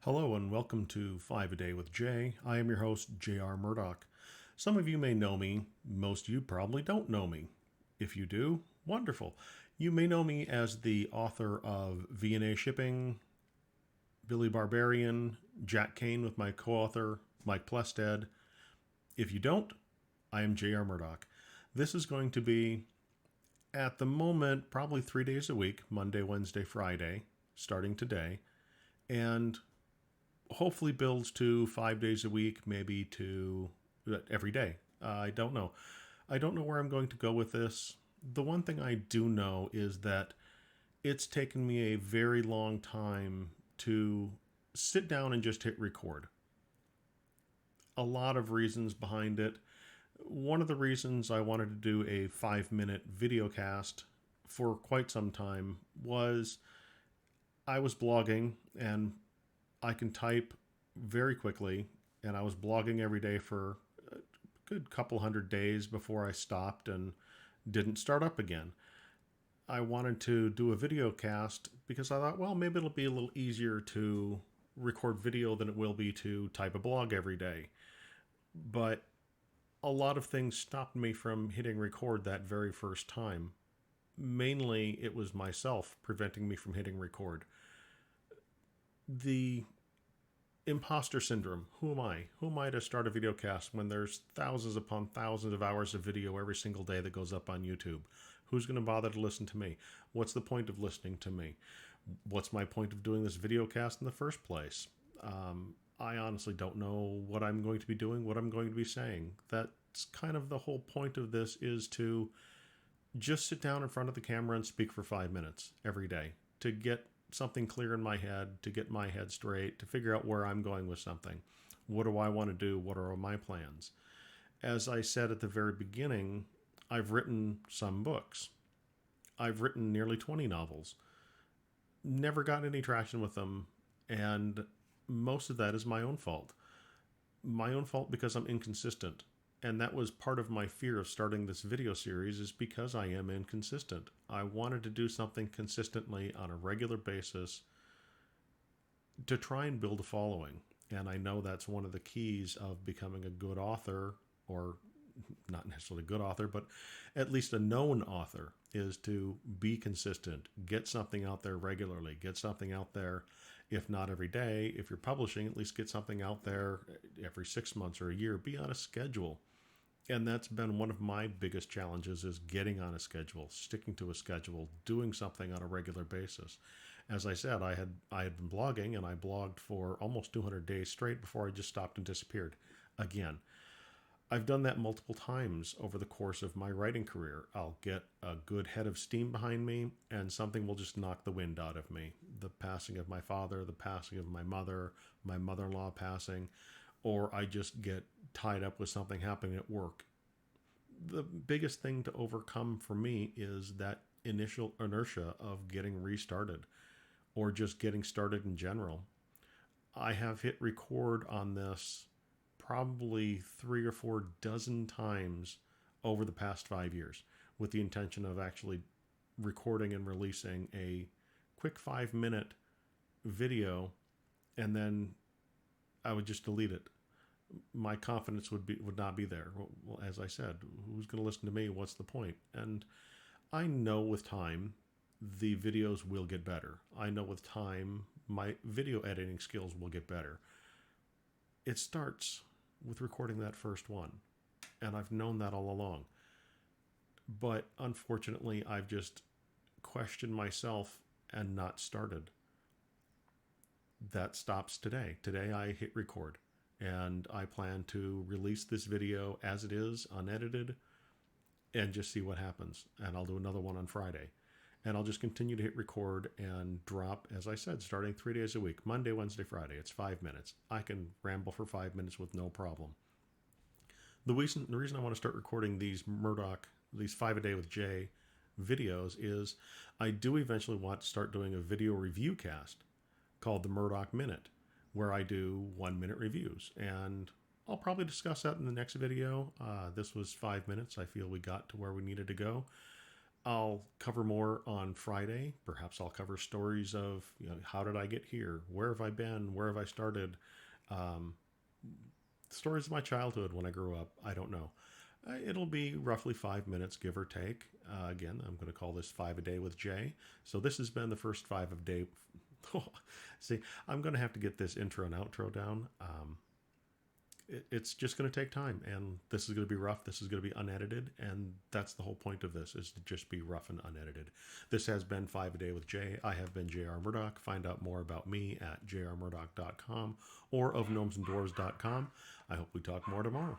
Hello and welcome to 5 a Day with Jay. I am your host, J.R. Murdock. Some of you may know me, most of you probably don't know me. If you do, wonderful. You may know me as the author of V&A Shipping, Billy Barbarian, Jack Kane with my co-author, Mike Plested. If you don't, I am J.R. Murdock. This is going to be, at the moment, probably 3 days a week, Monday, Wednesday, Friday, starting today, and hopefully builds to 5 days a week, maybe to every day. I don't know. I don't know where I'm going to go with this. The one thing I do know is that it's taken me a very long time to sit down and just hit record. A lot of reasons behind it. One of the reasons I wanted to do a 5-minute video cast for quite some time was I was blogging and I can type very quickly, and I was blogging every day for a good couple hundred days before I stopped and didn't start up again. I wanted to do a video cast because I thought, well, maybe it'll be a little easier to record video than it will be to type a blog every day. But a lot of things stopped me from hitting record that very first time. Mainly, it was myself preventing me from hitting record. The Imposter Syndrome. Who am I? Who am I to start a video cast when there's thousands upon thousands of hours of video every single day that goes up on YouTube? Who's going to bother to listen to me? What's the point of listening to me? What's my point of doing this video cast in the first place? I honestly don't know what I'm going to be doing, what I'm going to be saying. That's kind of the whole point of this, is to just sit down in front of the camera and speak for 5 minutes every day to get something clear in my head, to get my head straight, to figure out where I'm going with something. What do I want to do? What are my plans? As I said at the very beginning, I've written some books. I've written nearly 20 novels. Never gotten any traction with them, and most of that is my own fault. My own fault because I'm inconsistent. And that was part of my fear of starting this video series, is because I am inconsistent. I wanted to do something consistently on a regular basis to try and build a following. And I know that's one of the keys of becoming a good author, or not necessarily a good author, but at least a known author, is to be consistent, get something out there regularly, get something out there, if not every day. If you're publishing, at least get something out there every 6 months or a year. Be on a schedule. And that's been one of my biggest challenges, is getting on a schedule, sticking to a schedule, doing something on a regular basis. As I said, I had been blogging, and I blogged for almost 200 days straight before I just stopped and disappeared again. I've done that multiple times over the course of my writing career. I'll get a good head of steam behind me, and something will just knock the wind out of me. The passing of my father, the passing of my mother-in-law passing, or I just get tied up with something happening at work. The biggest thing to overcome for me is that initial inertia of getting restarted, or just getting started in general. I have hit record on this probably 3 or 4 dozen times over the past 5 years, with the intention of actually recording and releasing a quick 5-minute video, and then I would just delete it. My confidence would not be there. Well, as I said, who's going to listen to me? What's the point? And I know with time the videos will get better. I know with time my video editing skills will get better. It starts with recording that first one, and I've known that all along. But unfortunately, I've just questioned myself and not started. That stops today. Today I hit record. And I plan to release this video as it is, unedited, and just see what happens. And I'll do another one on Friday. And I'll just continue to hit record and drop, as I said, starting 3 days a week. Monday, Wednesday, Friday. It's 5 minutes. I can ramble for 5 minutes with no problem. The reason I want to start recording these Murdock, these 5 a Day with Jay videos, is I do eventually want to start doing a video review cast called the Murdock Minute, where I do 1-minute reviews. And I'll probably discuss that in the next video. This was 5 minutes. I feel we got to where we needed to go. I'll cover more on Friday. Perhaps I'll cover stories of, how did I get here? Where have I been? Where have I started? Um, Stories of my childhood when I grew up. I don't know. It'll be roughly 5 minutes, give or take. Again, I'm going to call this 5 a day with Jay. So this has been the first 5 of day. See, I'm going to have to get this intro and outro down. It's just going to take time, and this is going to be rough. This is going to be unedited, and that's the whole point of this, is to just be rough and unedited. This has been 5 a day with Jay. I have been J.R. Murdock. Find out more about me at jrmurdock.com or of gnomesanddoors.com. I hope we talk more tomorrow.